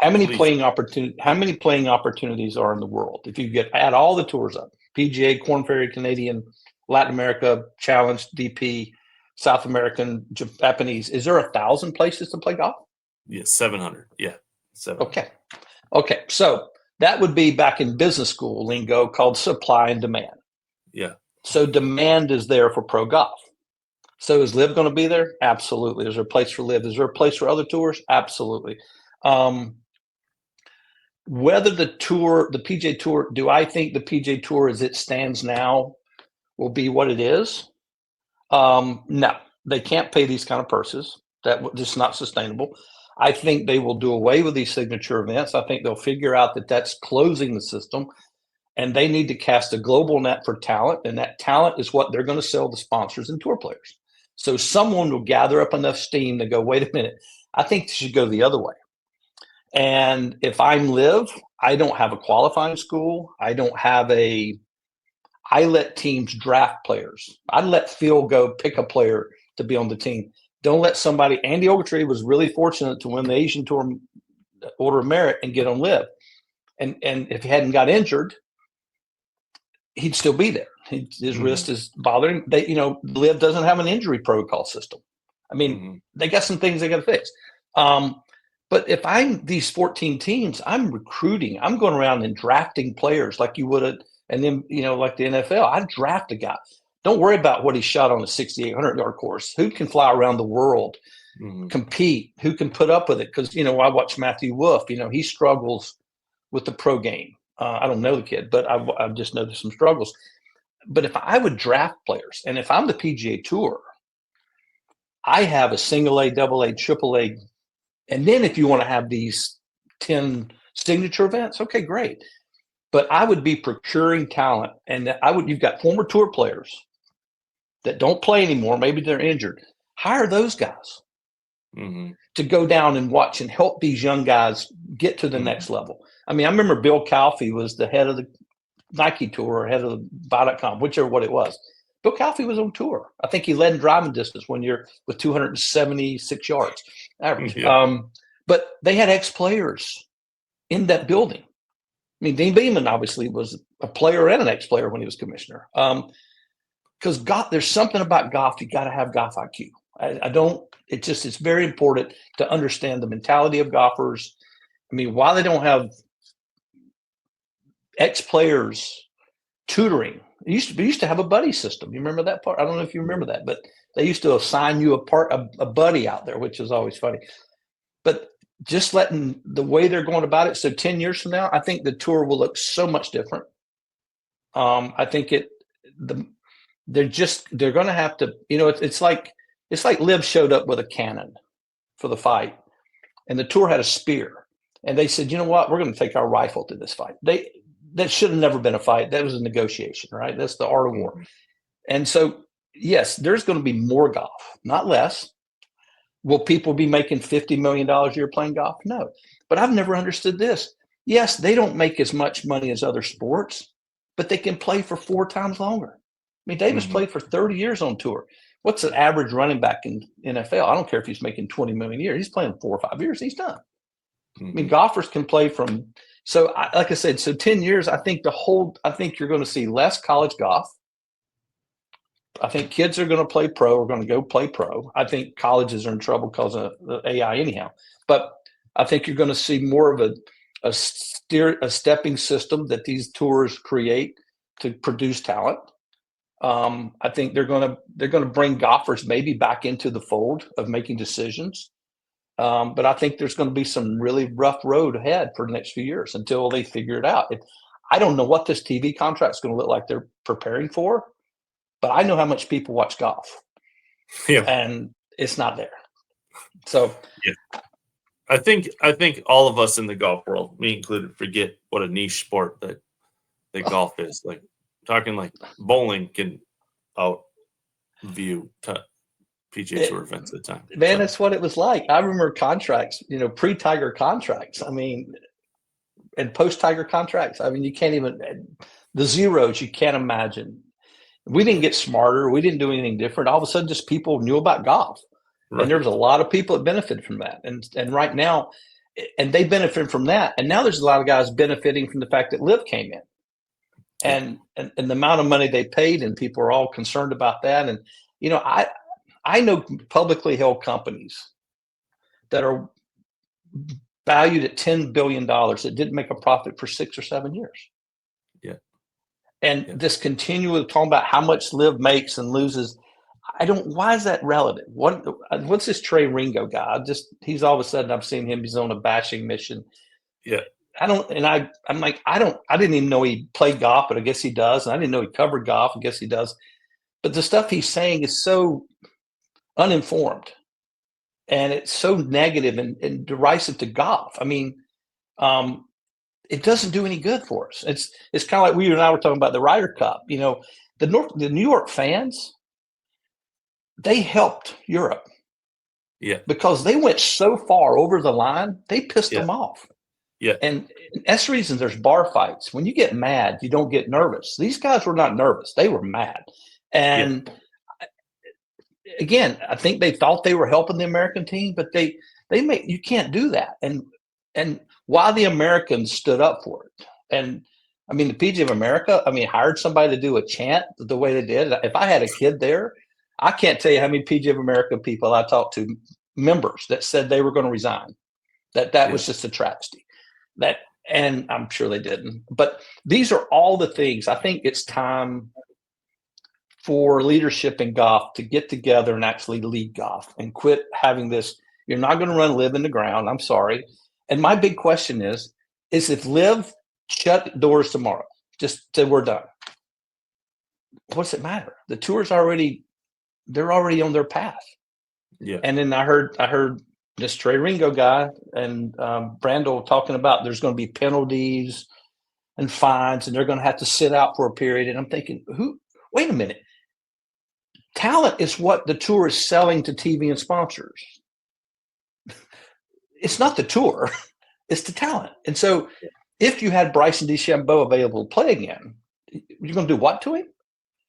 How many playing opportunities are in the world? If you add all the tours up, PGA, Korn Ferry, Canadian, Latin America, Challenge, DP, South American, Japanese, is there 1,000 places to play golf? Yeah, 700. Yeah. 700. Okay. So that would be back in business school lingo called supply and demand. Yeah. So demand is there for pro golf. So is LIV going to be there? Absolutely. Is there a place for LIV? Is there a place for other tours? Absolutely. Whether the PGA Tour, do I think the PGA Tour as it stands now will be what it is? No, they can't pay these kind of purses. That just not sustainable. I think they will do away with these signature events. I think they'll figure out that that's closing the system, and they need to cast a global net for talent, and that talent is what they're going to sell to sponsors and tour players. So someone will gather up enough steam to go, wait a minute, I think they should go the other way. And if I'm LIV, I don't have a qualifying school. I let teams draft players. I let Phil go pick a player to be on the team. Don't let somebody. Andy Ogletree was really fortunate to win the Asian Tour Order of Merit and get on LIV. And if he hadn't got injured, he'd still be there. His wrist is bothering. LIV doesn't have an injury protocol system. I mean, they got some things they got to fix. But if I'm these 14 teams, I'm recruiting. I'm going around and drafting players like you would, and then like the NFL. I draft a guy. Don't worry about what he shot on a 6,800-yard course. Who can fly around the world, compete? Who can put up with it? Because I watch Matthew Wolff. He struggles with the pro game. I don't know the kid, but I've just noticed some struggles. But if I would draft players, and if I'm the PGA Tour, I have a single A, double A, triple A. And then if you want to have these 10 signature events, okay, great. But I would be procuring talent, and you've got former tour players that don't play anymore. Maybe they're injured. Hire those guys to go down and watch and help these young guys get to the next level. I mean, I remember Bill Calfee was the head of the Nike Tour or head of the Buy.com, whichever what it was. Bill Calfee was on tour. I think he led in driving distance one year with 276 yards average. Yeah. But they had ex-players in that building. I mean, Dean Beeman obviously was a player and an ex-player when he was commissioner. Because there's something about golf, you got to have golf IQ. It's very important to understand the mentality of golfers. I mean, why they don't have ex-players tutoring. They used to have a buddy system. You remember that part? I don't know if you remember that, but they used to assign you a buddy out there, which is always funny. But just letting the way they're going about it. So 10 years from now, I think the tour will look so much different. I think they're going to have to, it's like LIV showed up with a cannon for the fight, and the tour had a spear, and they said, you know what, we're going to take our rifle to this fight. That should have never been a fight. That was a negotiation, right? That's the art of war. And so, yes, there's going to be more golf, not less. Will people be making $50 million a year playing golf? No. But I've never understood this. Yes, they don't make as much money as other sports, but they can play for 4 times longer. I mean, Davis played for 30 years on tour. what's an average running back in NFL? I don't care if he's making 20 million a year. He's playing 4 or 5 years. He's done. I mean, golfers can play from. So, like I said, so 10 years. I think you're going to see less college golf. I think kids are going to play pro. Are going to go play pro. I think colleges are in trouble because of the AI anyhow. But I think you're going to see more of a stepping system that these tours create to produce talent. I think they're going to bring golfers maybe back into the fold of making decisions. But I think there's going to be some really rough road ahead for the next few years until they figure it out. I don't know what this TV contract is going to look like they're preparing for, but I know how much people watch golf. Yeah. And it's not there. So yeah. I think all of us in the golf world, me included, forget what a niche sport that golf is. Like talking like bowling can outview PGA Tour events at the time. Man, that's what it was like. I remember contracts, pre-Tiger contracts. I mean, and post-Tiger contracts. I mean, you can't even the zeros. You can't imagine. We didn't get smarter. We didn't do anything different. All of a sudden, just people knew about golf, right. And there was a lot of people that benefited from that. And right now, and they benefited from that. And now there's a lot of guys benefiting from the fact that Liv came in, and the amount of money they paid, and people are all concerned about that. And I know publicly held companies that are valued at $10 billion that didn't make a profit for 6 or 7 years. Yeah. And this continual talking about how much Liv makes and loses. Why is that relative? What's this Trey Ringo guy? He's all of a sudden, I've seen him, he's on a bashing mission. Yeah. I'm like, I didn't even know he played golf, but I guess he does. And I didn't know he covered golf. I guess he does. But the stuff he's saying is so uninformed, and it's so negative and derisive to golf. I mean, it doesn't do any good for us. It's kind of like you and I were talking about the Ryder Cup. The New York fans, they helped Europe. Yeah. Because they went so far over the line, they pissed them off. Yeah. And that's the reason there's bar fights. When you get mad, you don't get nervous. These guys were not nervous. They were mad. And again, I think they thought they were helping the American team, but you can't do that. And why the Americans stood up for it. And I mean, the PGA of America, hired somebody to do a chant the way they did. If I had a kid there, I can't tell you how many PGA of America people I talked to, members that said they were going to resign. That was just a travesty. And I'm sure they didn't. But these are all the things. I think it's time for leadership in golf to get together and actually lead golf and quit having this. You're not going to run Liv in the ground. I'm sorry. And my big question is if Liv shut doors tomorrow, just say we're done, what's it matter? The tour's they're already on their path. Yeah. And then I heard this Trey Ringo guy and Brandel talking about there's going to be penalties and fines, and they're going to have to sit out for a period. And I'm thinking, wait a minute. Talent is what the tour is selling to TV and sponsors. It's not the tour, it's the talent. And so if you had Bryson DeChambeau available to play again, you're going to do what to him?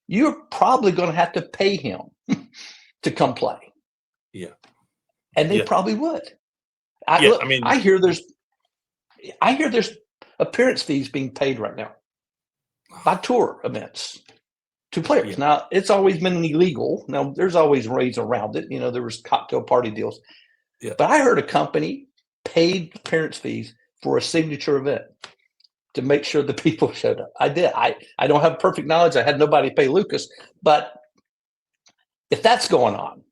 You're probably going to have to pay him to come play. Yeah. And they probably would. I hear there's appearance fees being paid right now by tour events to players. Yeah. Now, it's always been illegal. Now, there's always ways around it. There was cocktail party deals. Yeah. But I heard a company paid appearance fees for a signature event to make sure the people showed up. I did. I don't have perfect knowledge. I had nobody pay Lucas. But if that's going on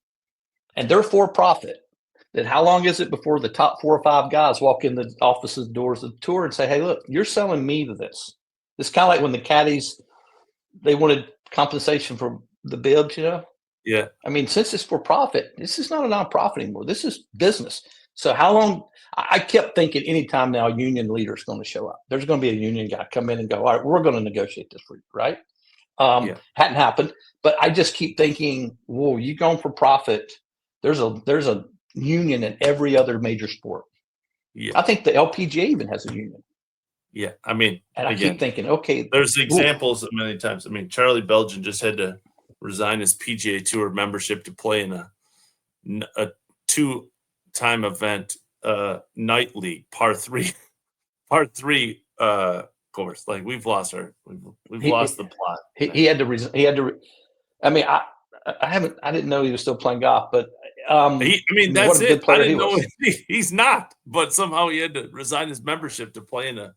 and they're for profit, then how long is it before the top 4 or 5 guys walk in the offices doors of the tour and say, hey, look, you're selling me to this. It's kind of like when the caddies, they wanted compensation for the bibs, Yeah. Since it's for profit, this is not a nonprofit anymore. This is business. So how long? I kept thinking anytime now a union leader is going to show up. There's going to be a union guy come in and go, all right, we're going to negotiate this for you, right? Hadn't happened. But I just keep thinking, whoa, you going for profit. There's a union in every other major sport. Yeah. I think the LPGA even has a union. Yeah. And I keep thinking, okay. There's examples many times. Charlie Belgian just had to resign his PGA Tour membership to play in a 2-time event night league par 3 course. Like we've lost the plot. He had to. I mean, I didn't know he was still playing golf, but that's what a good it. player I didn't he know was. he's not, but somehow he had to resign his membership to play in a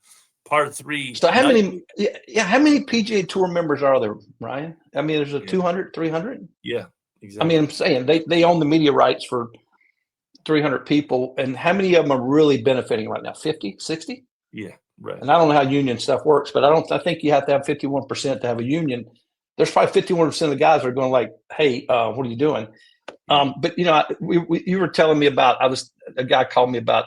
par 3. So how many PGA Tour members are there, Ryan? I mean, there's 200, 300? Yeah, exactly. I mean, I'm saying they own the media rights for 300 people, and how many of them are really benefiting right now? 50, 60? Yeah, right. And I don't know how union stuff works, but I think you have to have 51% to have a union. There's probably 51% of the guys are going like, hey, what are you doing? But you were telling me about, a guy called me about,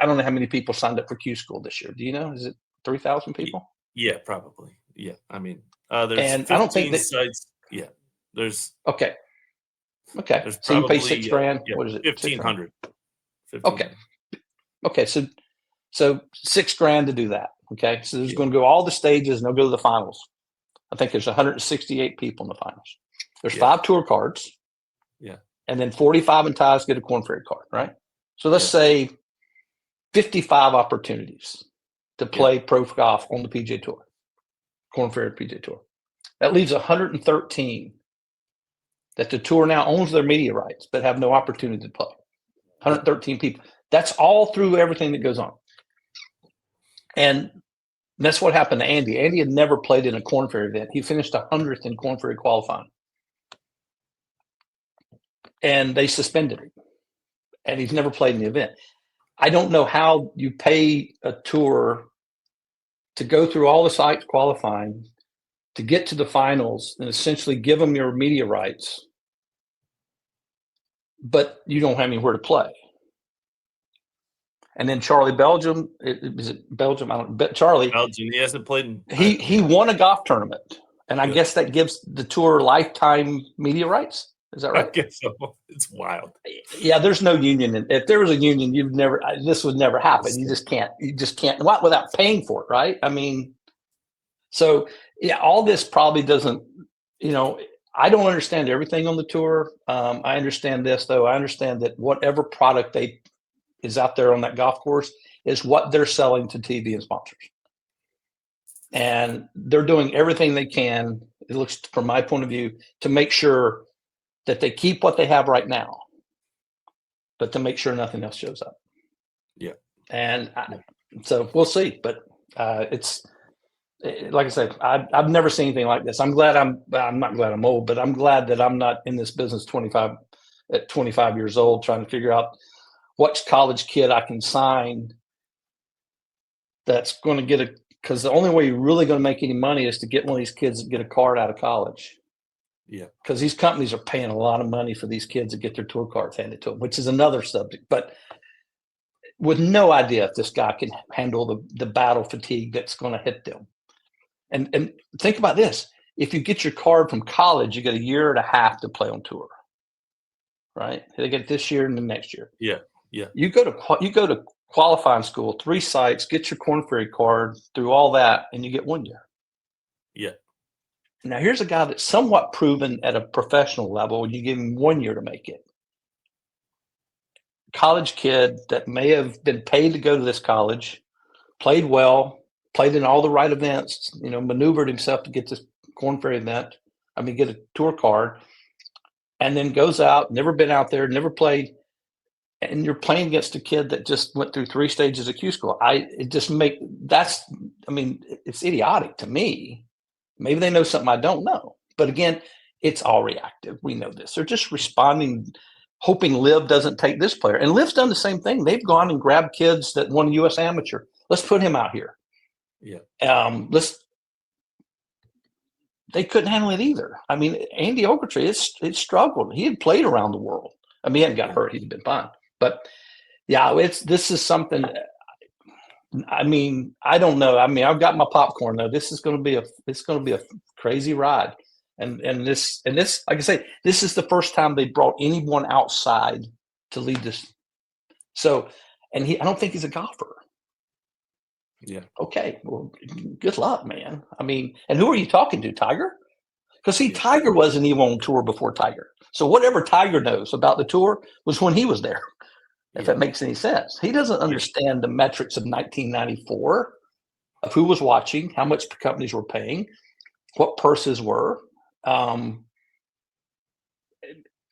I don't know how many people signed up for Q School this year. Do you know? Is it 3,000 people? Yeah, probably. Yeah. I mean, there's and 15 I don't think sites. Yeah. There's okay. There's So you pay probably $6,000. What is it? 1,500. Okay. So $6,000 to do that. Okay. So there's going to go all the stages and they'll go to the finals. I think there's 168 people in the finals. There's 5 tour cards. Yeah. And then 45 and ties get a Corn Ferry card, right? So let's say 55 opportunities to play pro golf on the PGA Tour, Corn Ferry PGA Tour. That leaves 113 that the tour now owns their media rights, but have no opportunity to play. 113 people. That's all through everything that goes on. And that's what happened to Andy. Andy had never played in a Corn Ferry event. He finished 100th in Corn Ferry qualifying. And they suspended him. And he's never played in the event. I don't know how you pay a tour to go through all the sites qualifying, to get to the finals, and essentially give them your media rights, but you don't have anywhere to play. And then Charlie Belgium, is it Belgium? I don't know. Charlie. Belgium, he hasn't played. He won a golf tournament. And I guess that gives the tour lifetime media rights. Is that right? I guess so. It's wild. Yeah, there's no union. If there was a union, this would never happen. You just can't without paying for it, right? I mean, so yeah, all this probably doesn't, I don't understand everything on the tour. I understand this though. I understand that whatever product is out there on that golf course is what they're selling to TV and sponsors. And they're doing everything they can, it looks from my point of view, to make sure that they keep what they have right now, but to make sure nothing else shows up. Yeah. And so we'll see, but it's like I said, I've never seen anything like this. I'm not glad I'm old, but I'm glad that I'm not in this business at 25 years old, trying to figure out what college kid I can sign that's going to because the only way you're really going to make any money is to get one of these kids to get a card out of college. Yeah. Because these companies are paying a lot of money for these kids to get their tour cards handed to them, which is another subject. But with no idea if this guy can handle the battle fatigue that's going to hit them. And think about this. If you get your card from college, you get a year and a half to play on tour. Right? They get it this year and the next year. Yeah. Yeah. You go to qualifying school, 3 sites, get your Corn Ferry card, through all that, and you get 1 year. Yeah. Now, here's a guy that's somewhat proven at a professional level. You give him 1 year to make it. College kid that may have been paid to go to this college, played well, played in all the right events, maneuvered himself to get this Corn Ferry event. Get a tour card, and then goes out, never been out there, never played. And you're playing against a kid that just went through 3 stages of Q School. It's idiotic to me. Maybe they know something I don't know. But again, it's all reactive. We know this. They're just responding, hoping Liv doesn't take this player. And Liv's done the same thing. They've gone and grabbed kids that won a U.S. Amateur. Let's put him out here. Yeah. They couldn't handle it either. Andy Ogletree, it struggled. He had played around the world. He hadn't got hurt. He'd been fine. But yeah, this is something. I don't know. I've got my popcorn though. This is going to be a crazy ride. And this, like I say, this is the first time they brought anyone outside to lead this. So, and I don't think he's a golfer. Yeah. Okay. Well, good luck, man. And who are you talking to, Tiger? Because see, Yeah. Tiger wasn't even on tour before Tiger. So whatever Tiger knows about the tour was when he was there. If Yeah. that makes any sense, he doesn't understand the metrics of 1994 of who was watching, how much the companies were paying, what purses were.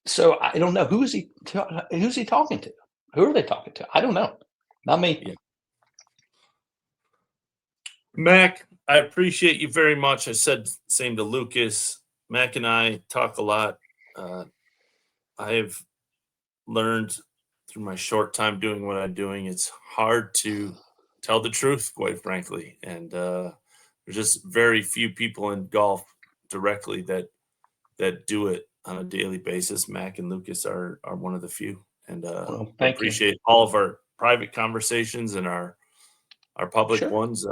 So I don't know who's he talking to? Who are they talking to? I don't know. Not me. Yeah. Mac, I appreciate you very much. I said same to Lucas. Mac and I talk a lot. I have learned through my short time doing what I'm doing, it's hard to tell the truth, quite frankly. And there's just very few people in golf directly that do it on a daily basis. Mac and Lucas are one of the few. And Well, I thank you. appreciate all of our private conversations and our public Sure. ones.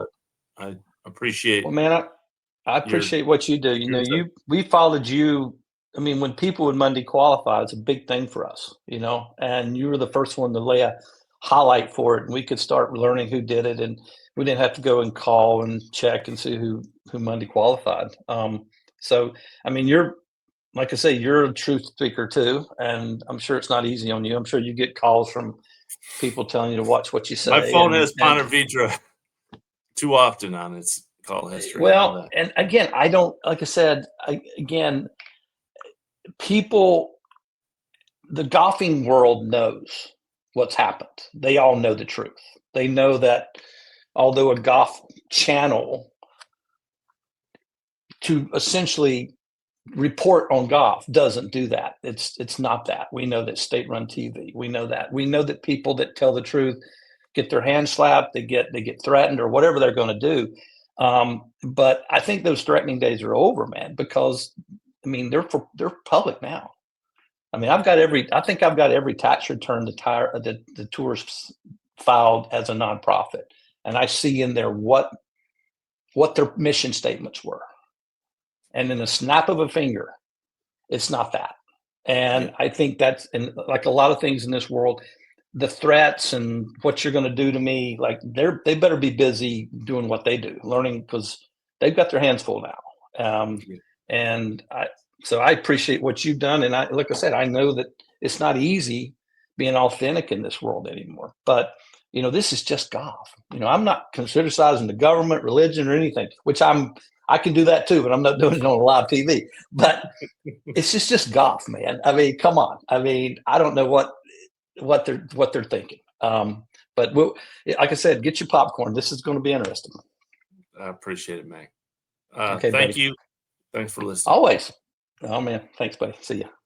I appreciate Well, man, I your appreciate what you do. You know, insight. we followed you. I mean, when people would Monday qualify, it's a big thing for us, and you were the first one to lay a highlight for it, and we could start learning who did it, and we didn't have to go and call and check and see who Monday qualified. So, I mean, like I say, you're a truth speaker too, and I'm sure it's not easy on you. I'm sure you get calls from people telling you to watch what you say. My phone has And Ponte Vedra too often on its call history. well, and again, I don't, like I said, again, people, the golfing world knows what's happened. They all know the truth. They know that although a golf channel to essentially report on golf doesn't do that. It's not that. We know that state-run TV. We know that people that tell the truth get their hand slapped, they get threatened or whatever they're going to do. But I think those threatening days are over, man, because I mean they're public now. I mean, I think I've got every tax return the tours filed as a nonprofit, and I see in there what their mission statements were. And in a snap of a finger, it's not that. And I think that's, and like a lot of things in this world, the threats and what you're going to do to me, like they better be busy doing what they do, learning, because they've got their hands full now. And so I appreciate what you've done. And like I said, I know that it's not easy being authentic in this world anymore, but this is just golf. I'm not criticizing the government, religion, or anything, which I can do that too, but I'm not doing it on live TV. But it's just golf, man. I mean, come on. I mean, I don't know what they're thinking. But like I said, get your popcorn. This is going to be interesting. I appreciate it, Mac. Okay, thank buddy. you. Thanks for listening. Always. Oh man, thanks, buddy. See ya.